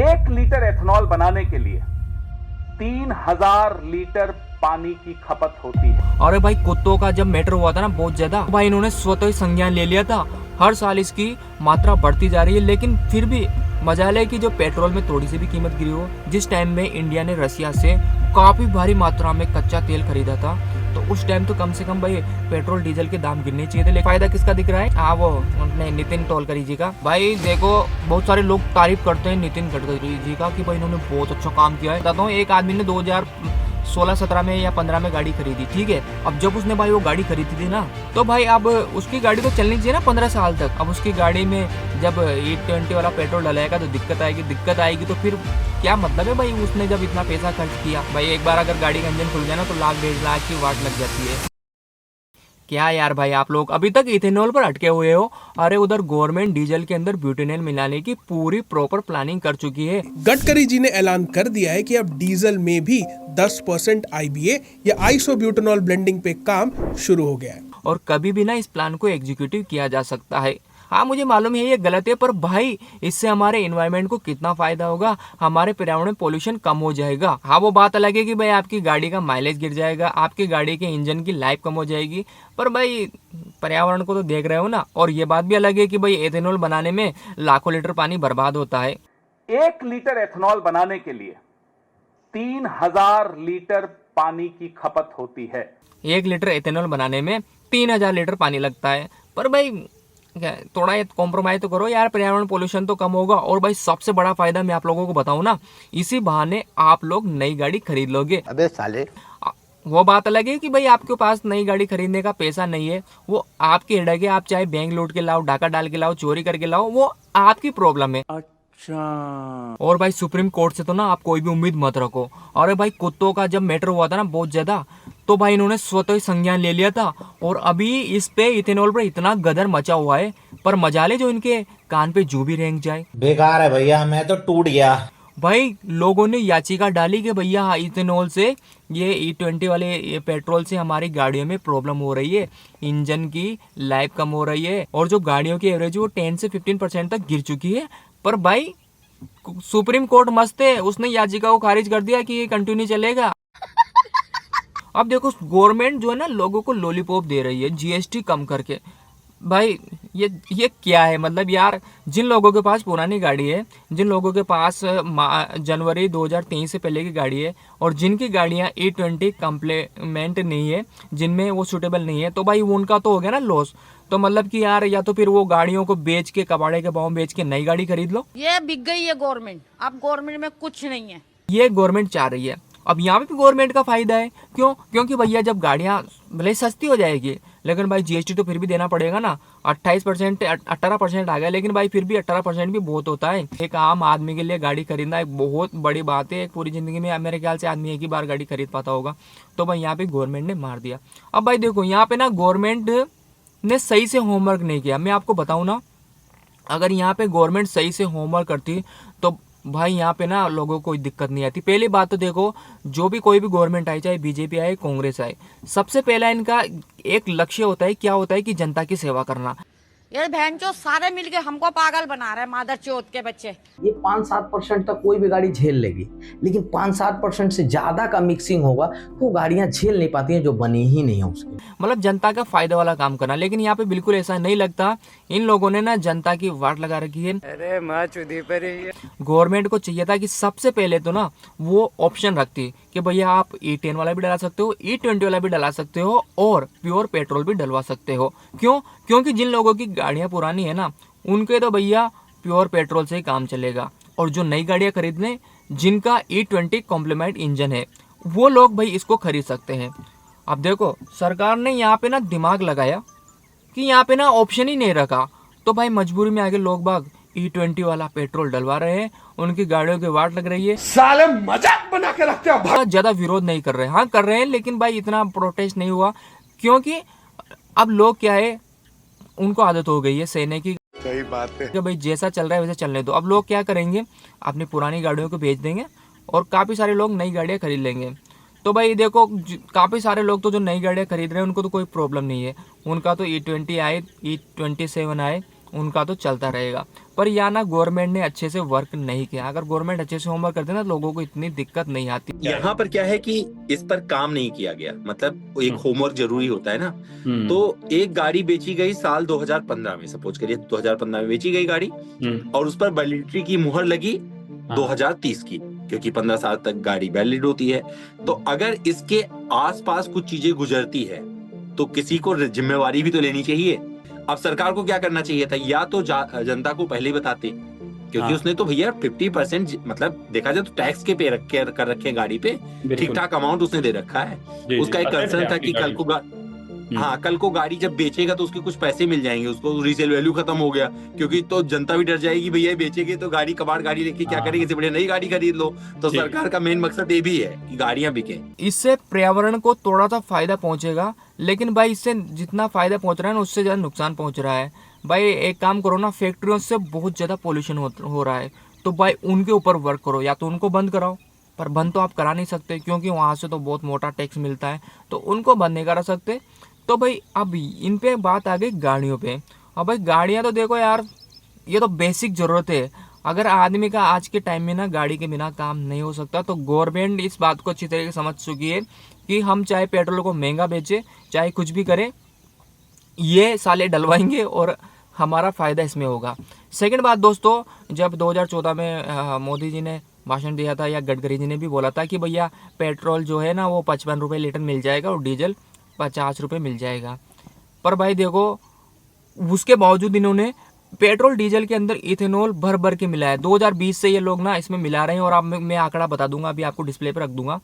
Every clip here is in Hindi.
1 लीटर एथेनॉल बनाने के लिए 3000 लीटर पानी की खपत होती है। अरे भाई कुत्तों का जब मैटर हुआ था ना बहुत ज्यादा, भाई इन्होंने स्वतः ही संज्ञान ले लिया था। हर साल इसकी मात्रा बढ़ती जा रही है, लेकिन फिर भी मजाल है कि जो पेट्रोल में थोड़ी सी भी कीमत गिरी हो। जिस टाइम में इंडिया ने रसिया से काफी भारी मात्रा में कच्चा तेल खरीदा था, तो उस टाइम तो कम से कम भाई पेट्रोल डीजल के दाम गिरने चाहिए थे। लेकिन फायदा किसका दिख रहा है? हाँ, वो अपने नितिन टोलकरी जी का। भाई देखो, बहुत सारे लोग तारीफ करते हैं नितिन गडकरी जी का कि भाई इन्होंने बहुत अच्छा काम किया है। बताता हूँ, एक आदमी ने 2016-17 में या 15 में गाड़ी खरीदी, ठीक है। अब जब उसने भाई वो गाड़ी खरीदी थी ना, तो भाई अब उसकी गाड़ी तो चलनी चाहिए ना 15 साल तक। अब उसकी गाड़ी में जब E20 वाला पेट्रोल डलाएगा तो दिक्कत आएगी। तो फिर क्या मतलब है भाई, उसने जब इतना पैसा खर्च किया। भाई एक बार अगर गाड़ी का इंजन खुल गया ना, तो लाख 1.5 लाख की वाट लग जाती है। क्या यार भाई, आप लोग अभी तक इथेनॉल पर अटके हुए हो। अरे उधर गवर्नमेंट डीजल के अंदर ब्यूटेनॉल मिलाने की पूरी प्रॉपर प्लानिंग कर चुकी है। गडकरी जी ने ऐलान कर दिया है कि अब डीजल में भी 10% IBA या आइसोब्यूटेनॉल ब्लेंडिंग पे काम शुरू हो गया है। और कभी भी ना इस प्लान को एग्जीक्यूटिव किया जा सकता है। हाँ, मुझे मालूम है ये गलत है, पर भाई इससे हमारे एनवायरनमेंट को कितना फायदा होगा, हमारे पर्यावरण में पोल्यूशन कम हो जाएगा। हाँ, वो बात अलग है कि भाई आपकी गाड़ी का माइलेज गिर जाएगा, आपकी गाड़ी के इंजन की लाइफ कम हो जाएगी, पर भाई पर्यावरण को तो देख रहे हो ना। और ये बात भी अलग है कि भाई एथेनॉल बनाने में लाखों लीटर पानी बर्बाद होता है। 1 लीटर एथेनॉल बनाने के लिए 3000 लीटर पानी की खपत होती है। 1 लीटर एथेनॉल बनाने में 3000 लीटर पानी लगता है। पर भाई थोड़ा ये कॉम्प्रोमाइज तो करो यार, पर्यावरण पोल्यूशन तो कम होगा। और भाई सबसे बड़ा फायदा मैं आप लोगों को बताऊं ना, इसी बहाने आप लोग नई गाड़ी खरीद लोगे। अबे साले, वो बात अलग है कि भाई आपके पास नई गाड़ी खरीदने का पैसा नहीं है, वो आपकी हेडेक है। आप चाहे बैंक लूट के लाओ, डाका डाल के लाओ, चोरी करके लाओ, वो आपकी प्रॉब्लम है। और भाई सुप्रीम कोर्ट से तो ना आप कोई भी उम्मीद मत रखो। अरे भाई कुत्तों का जब मैटर हुआ था ना बहुत ज्यादा, तो भाई इन्होंने स्वतः ही संज्ञान ले लिया था। और अभी इस पे इथेनॉल पर इतना गदर मचा हुआ है, पर मजाले जो इनके कान पे जू भी रेंग जाए। बेकार है भैया, मैं तो टूट गया। भाई लोगों ने याचिका डाली कि भैया इथेनॉल से, ये E20 वाले ये पेट्रोल से हमारी गाड़ियों में प्रॉब्लम हो रही है, इंजन की लाइफ कम हो रही है, और जो गाड़ियों की एवरेज वो 10 से 15% तक गिर चुकी है। पर भाई सुप्रीम कोर्ट मस्त है, उसने याचिका को खारिज कर दिया कि ये कंटिन्यू चलेगा। अब देखो गवर्नमेंट जो है ना लोगों को लॉलीपॉप दे रही है GST कम करके। भाई ये क्या है? मतलब यार, जिन लोगों के पास पुरानी गाड़ी है, जिन लोगों के पास जनवरी 2023 से पहले की गाड़ी है, और जिनकी गाड़ियां E20 कंप्लीमेंट नहीं है, जिनमें वो सूटेबल नहीं है, तो भाई उनका तो हो गया ना लॉस। तो मतलब कि यार, या तो फिर वो गाड़ियों को बेच के, कबाड़े के भाव बेच के नई गाड़ी खरीद लो। ये बिक गई है गवर्नमेंट, अब गवर्नमेंट में कुछ नहीं है। ये गवर्नमेंट चाह रही है। अब यहाँ पे भी गवर्नमेंट का फायदा है। क्यों? क्योंकि भैया जब गाड़ियाँ भले सस्ती हो जाएगी, लेकिन भाई GST तो फिर भी देना पड़ेगा ना। 28% 18% आ गया, लेकिन भाई फिर भी 18% भी बहुत होता है। एक आम आदमी के लिए गाड़ी खरीदना एक बहुत बड़ी बात है। एक पूरी जिंदगी में मेरे ख्याल से आदमी एक ही बार गाड़ी खरीद पाता होगा। तो भाई यहाँ पे गवर्नमेंट ने मार दिया। अब भाई देखो, यहाँ पे ना गवर्नमेंट ने सही से होमवर्क नहीं किया। मैं आपको बताऊँ ना, अगर यहाँ पे गवर्नमेंट सही से होमवर्क करती तो भाई यहाँ पे ना लोगों को कोई दिक्कत नहीं आती। पहली बात तो देखो, जो भी कोई भी गवर्नमेंट आए, चाहे BJP आए, कांग्रेस आए, सबसे पहला इनका एक लक्ष्य होता है, क्या होता है कि जनता की सेवा करना। ये बहनचोद सारे मिलके हमको पागल बना रहे हैं, मादर चौथ के बच्चे। ये 5-7% तक कोई भी गाड़ी झेल लेगी, लेकिन 5-7% से ज्यादा का मिक्सिंग होगा, वो गाड़ियां झेल नहीं पाती हैं जो बनी ही नहीं है उसकी। मतलब जनता का फायदा वाला काम करना। लेकिन यहाँ पे बिल्कुल ऐसा नहीं लगता। इन लोगों ने ना जनता की वाट लगा रखी है। अरे माँ चुदी पर गवर्नमेंट को चाहिए था कि सबसे पहले तो ना वो ऑप्शन रखती कि भैया आप E10 वाला भी डला सकते हो, E20 वाला भी डला सकते हो, और प्योर पेट्रोल भी डलवा सकते हो। क्यों? क्योंकि जिन लोगों की गाड़ियां पुरानी है ना, उनके तो भैया प्योर पेट्रोल से ही काम चलेगा। और जो नई गाड़ियां खरीदने, जिनका E20 कॉम्प्लीमेंट इंजन है, वो लोग भाई इसको खरीद सकते हैं। अब देखो, सरकार ने यहाँ पे ना दिमाग लगाया कि यहाँ पे ना ऑप्शन ही नहीं रखा, तो भाई मजबूरी में आगे लोग बाग E20 वाला पेट्रोल डलवा रहे हैं। उनकी गाड़ियों की वाट लग रही है। साले मजाक बना के रखते हो। ज्यादा विरोध नहीं कर रहे, हाँ कर रहे हैं, लेकिन भाई इतना प्रोटेस्ट नहीं हुआ, क्योंकि अब लोग क्या है, उनको आदत हो गई है सहने की। सही बात है कि भाई जैसा चल रहा है वैसे चलने दो। अब लोग क्या करेंगे, अपनी पुरानी गाड़ियों को बेच देंगे और काफी सारे लोग नई गाड़ियां खरीद लेंगे। तो भाई देखो, काफी सारे लोग तो जो नई गाड़ियां खरीद रहे हैं उनको तो कोई प्रॉब्लम नहीं है। उनका तो E20 आए, E27 आए, उनका तो चलता रहेगा। पर यहाँ ना गवर्नमेंट ने अच्छे से वर्क नहीं किया। अगर गवर्नमेंट अच्छे से होमवर्क करते ना लोगों को इतनी दिक्कत नहीं आती। यहाँ पर क्या है कि इस पर काम नहीं किया गया, मतलब एक होमवर्क जरूरी होता है ना। तो एक गाड़ी बेची गई साल 2015 में, सपोज करिए 2015 में बेची गई गाड़ी, और उस पर वैलिडिटी की मुहर लगी 2030 की, क्योंकि 15 साल तक गाड़ी वैलिड होती है। तो अगर इसके आसपास कुछ चीजें गुजरती है तो किसी को जिम्मेवारी भी तो लेनी चाहिए। अब सरकार को क्या करना चाहिए था, या तो जनता को पहले ही बताते, क्योंकि उसने तो भैया 50% मतलब देखा जाए तो टैक्स के पे कर रखे गाड़ी पे, ठीक ठाक अमाउंट उसने दे रखा है। उसका एक कंसर्न था कि कल को गाड़ी जब बेचेगा तो उसके कुछ पैसे मिल जाएंगे, उसको रीसेल वैल्यू खत्म हो गया, क्योंकि तो जनता भी डर जाएगी भैया बेचेंगे तो गाड़ी कबाड़ गाड़ी लेके क्या करेंगे, इससे बढ़िया नई गाड़ी खरीद लो। तो सरकार का मेन मकसद ये भी है कि गाड़ियां बिके। इससे पर्यावरण को थोड़ा सा फायदा पहुंचेगा, लेकिन भाई इससे जितना फायदा पहुंच रहा है ना उससे ज्यादा नुकसान पहुंच रहा है। भाई एक काम करो ना, फैक्ट्रियों से बहुत ज्यादा पोल्यूशन हो रहा है, तो भाई उनके ऊपर वर्क करो, या तो उनको बंद कराओ, पर बंद तो आप करा नहीं सकते क्योंकि वहां से तो बहुत मोटा टैक्स मिलता है, तो उनको बंद नहीं करा सकते। तो भाई अब इन पे बात आ गई गाड़ियों पे। अब भाई गाड़ियां तो देखो यार, ये तो बेसिक जरूरत है। अगर आदमी का आज के टाइम में ना गाड़ी के बिना काम नहीं हो सकता, तो गवर्नमेंट इस बात को अच्छी तरीके से समझ चुकी है कि हम चाहे पेट्रोल को महंगा बेचे, चाहे कुछ भी करें, ये साले डलवाएंगे और हमारा फायदा इसमें होगा। सेकंड बात दोस्तों, जब 2014 में मोदी जी ने भाषण दिया था, या गडकरी जी ने भी बोला था कि भैया पेट्रोल जो है ना वो 55 रुपये लीटर मिल जाएगा और डीजल 50 रुपये मिल जाएगा। पर भाई देखो, उसके बावजूद इन्होंने पेट्रोल डीजल के अंदर इथेनॉल भर भर के मिलाया है। 2020 से ये लोग ना इसमें मिला रहे हैं, और अब मैं आंकड़ा बता दूंगा, अभी आपको डिस्प्ले पर रख दूंगा।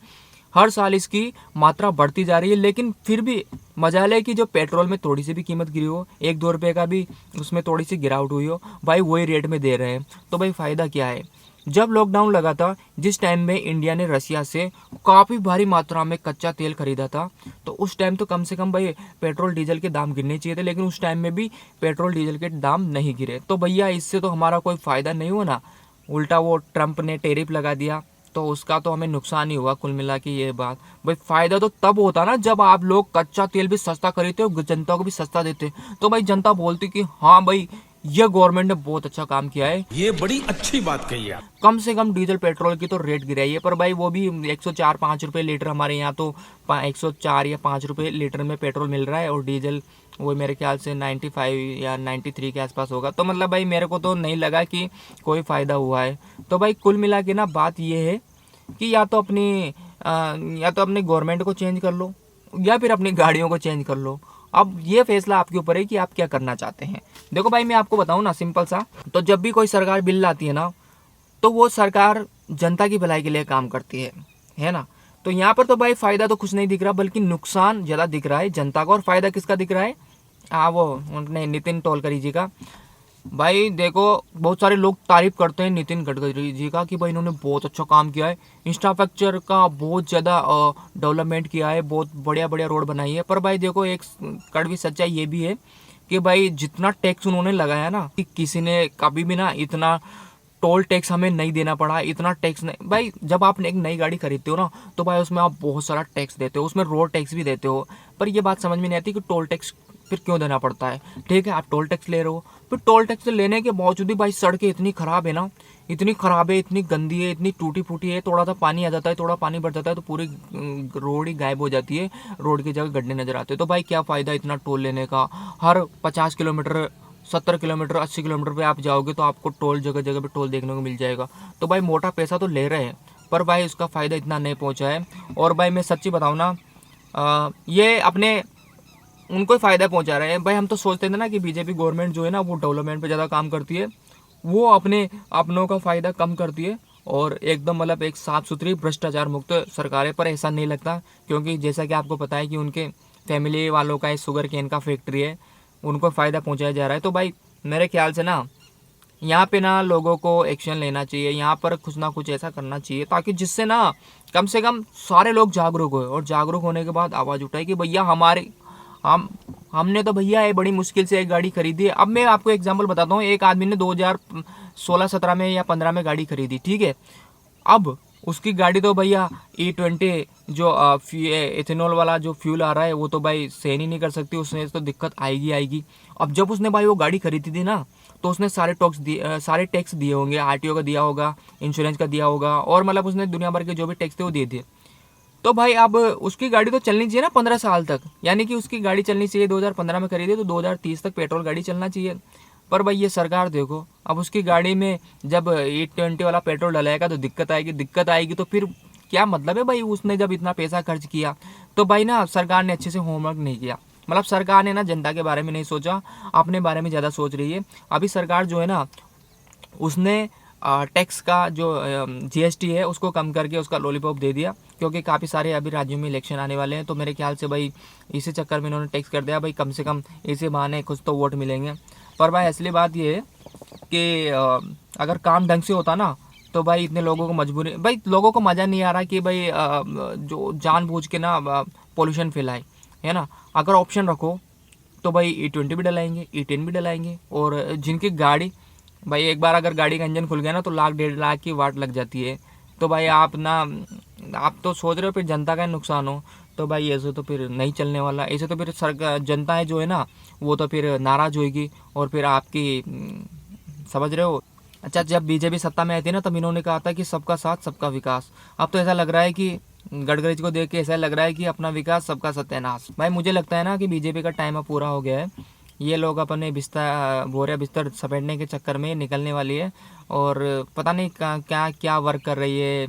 हर साल इसकी मात्रा बढ़ती जा रही है, लेकिन फिर भी मजाल है कि जो पेट्रोल में थोड़ी सी भी कीमत गिरी हो, 1-2 रुपये का भी उसमें थोड़ी सी गिरावट हुई हो, भाई वही रेट में दे रहे हैं। तो भाई फ़ायदा क्या है? जब लॉकडाउन लगा था, जिस टाइम में इंडिया ने रशिया से काफ़ी भारी मात्रा में कच्चा तेल खरीदा था, तो उस टाइम तो कम से कम भाई पेट्रोल डीजल के दाम गिरने चाहिए थे, लेकिन उस टाइम में भी पेट्रोल डीजल के दाम नहीं गिरे। तो भैया इससे तो हमारा कोई फ़ायदा नहीं हुआ ना, उल्टा वो ट्रंप ने टैरिफ लगा दिया, तो उसका तो हमें नुकसान ही हुआ। कुल मिला के ये बात, भाई फ़ायदा तो तब होता ना जब आप लोग कच्चा तेल भी सस्ता खरीदते हो, जनता को भी सस्ता देते, तो भाई जनता बोलती कि हाँ भाई ये गवर्नमेंट ने बहुत अच्छा काम किया है, ये बड़ी अच्छी बात कही है। कम से कम डीजल पेट्रोल की तो रेट गिराई है। पर भाई वो भी 104-5 रुपये लीटर, हमारे यहाँ तो 104 या 5 रुपये लीटर में पेट्रोल मिल रहा है, और डीजल वो मेरे ख्याल से 95 या 93 के आसपास होगा। तो मतलब भाई मेरे को तो नहीं लगा कि कोई फ़ायदा हुआ है। तो भाई कुल मिला के ना बात ये है कि या तो अपनी गवर्नमेंट को चेंज कर लो, या फिर अपनी गाड़ियों को चेंज कर लो। अब ये फैसला आपके ऊपर है कि आप क्या करना चाहते हैं। देखो भाई मैं आपको बताऊं ना सिंपल सा, तो जब भी कोई सरकार बिल लाती है ना, तो वो सरकार जनता की भलाई के लिए काम करती है ना। तो यहाँ पर तो भाई फ़ायदा तो कुछ नहीं दिख रहा, बल्कि नुकसान ज़्यादा दिख रहा है जनता को। और फ़ायदा किसका दिख रहा है? वो नितिन गडकरी जी का। भाई देखो, बहुत सारे लोग तारीफ करते हैं नितिन गडकरी जी का कि भाई इन्होंने बहुत अच्छा काम किया है, इंफ्रास्ट्रक्चर का बहुत ज़्यादा डेवलपमेंट किया है, बहुत बढ़िया बढ़िया रोड बनाई है। पर भाई देखो, एक कड़वी सच्चाई ये भी है कि भाई जितना टैक्स उन्होंने लगाया ना, कि किसी ने कभी भी ना इतना टोल टैक्स हमें नहीं देना पड़ा, इतना टैक्स नहीं। भाई जब आप एक नई गाड़ी खरीदते हो ना, तो भाई उसमें आप बहुत सारा टैक्स देते हो, उसमें रोड टैक्स भी देते हो। पर ये बात समझ में नहीं आती कि टोल टैक्स फिर क्यों देना पड़ता है। ठीक है, आप टोल टैक्स ले रहे हो, फिर टोल टैक्स लेने के बावजूद भी भाई सड़कें इतनी ख़राब है ना, इतनी ख़राब है, इतनी गंदी है, इतनी टूटी फूटी है। थोड़ा सा पानी आ जाता है, थोड़ा पानी बढ़ जाता है तो पूरी रोड ही गायब हो जाती है, रोड की जगह गड्ढे नज़र आते हैं। तो भाई क्या फ़ायदा इतना टोल लेने का? हर 50 किलोमीटर, 70 किलोमीटर, 80 किलोमीटर पे आप जाओगे तो आपको टोल जगह जगह पे टोल देखने को मिल जाएगा। तो भाई मोटा पैसा तो ले रहे हैं, पर भाई उसका फ़ायदा इतना नहीं पहुँचा है। और भाई मैं सच्ची बताऊँ ना, ये अपने उनको ही फ़ायदा पहुंचा रहे हैं। भाई हम तो सोचते थे ना कि बीजेपी गवर्नमेंट जो है ना वो डेवलपमेंट पे ज़्यादा काम करती है, वो अपनों का फ़ायदा कम करती है, और एकदम मतलब एक साफ़ सुथरी भ्रष्टाचार मुक्त सरकार है। पर ऐसा नहीं लगता, क्योंकि जैसा कि आपको पता है कि उनके फैमिली वालों का शुगर केन का फैक्ट्री है, उनको फ़ायदा पहुँचाया जा रहा है। तो भाई मेरे ख्याल से ना यहाँ पे ना लोगों को एक्शन लेना चाहिए, यहाँ पर कुछ ना कुछ ऐसा करना चाहिए ताकि जिससे ना कम से कम सारे लोग जागरूक हो, और जागरूक होने के बाद आवाज़ उठाए कि भैया हमने तो भैया ये बड़ी मुश्किल से एक गाड़ी खरीदी है। अब मैं आपको एग्जांपल बताता हूँ, एक आदमी ने 2016-17 में या 15 में गाड़ी खरीदी, ठीक है। अब उसकी गाड़ी तो भैया E20 जो इथेनॉल वाला जो फ्यूल आ रहा है वो तो भाई सहन ही नहीं कर सकती, उसमें तो दिक्कत आएगी। अब जब उसने भाई वो गाड़ी खरीदी थी ना, तो उसने सारे टैक्स दिए होंगे, आरटीओ का दिया होगा, इंश्योरेंस का दिया होगा, और मतलब उसने दुनिया भर के जो भी टैक्स थे वो दिए थे। तो भाई अब उसकी गाड़ी तो चलनी चाहिए ना 15 साल तक, यानी कि उसकी गाड़ी चलनी चाहिए, 2015 में खरीदी तो 2030 तक पेट्रोल गाड़ी चलना चाहिए। पर भाई ये सरकार देखो, अब उसकी गाड़ी में जब 820 वाला पेट्रोल डलाएगा तो दिक्कत आएगी तो फिर क्या मतलब है भाई, उसने जब इतना पैसा खर्च किया तो भाई ना सरकार ने अच्छे से होमवर्क नहीं किया। मतलब सरकार ने ना जनता के बारे में नहीं सोचा, अपने बारे में ज़्यादा सोच रही है। अभी सरकार जो है ना, उसने टैक्स का जो जीएसटी है उसको कम करके उसका लॉलीपॉप दे दिया, क्योंकि काफ़ी सारे अभी राज्यों में इलेक्शन आने वाले हैं। तो मेरे ख्याल से भाई इसी चक्कर में इन्होंने टैक्स कर दिया भाई, कम से कम इसी बहाने कुछ तो वोट मिलेंगे। पर भाई असली बात ये है कि अगर काम ढंग से होता ना तो भाई इतने लोगों को मजबूरी, भाई लोगों को मज़ा नहीं आ रहा कि भाई जो जानबूझ के ना पोल्यूशन फैलाए, है ना। अगर ऑप्शन रखो तो भाई E20 भी डलाएंगे, E10 भी डलाएंगे, और जिनकी गाड़ी भाई एक बार अगर गाड़ी का इंजन खुल गया ना तो 1,00,000-1,50,000 की वाट लग जाती है। तो भाई आप तो सोच रहे हो फिर जनता का नुकसान हो, तो भाई ऐसे तो फिर नहीं चलने वाला। ऐसे तो फिर सरकार जनता है जो है ना वो तो फिर नाराज़ होगी, और फिर आपकी समझ रहे हो। अच्छा, जब बीजेपी सत्ता में आई थी ना तब इन्होंने कहा था कि सबका साथ सबका विकास। अब तो ऐसा लग रहा है कि गडकरी जी को देख के ऐसा लग रहा है कि अपना विकास सबका सत्यानाश। भाई मुझे लगता है ना कि बीजेपी का टाइम अब पूरा हो गया है। ये लोग अपने बिस्तर समेटने के चक्कर में निकलने वाली है, और पता नहीं क्या क्या वर्क कर रही है।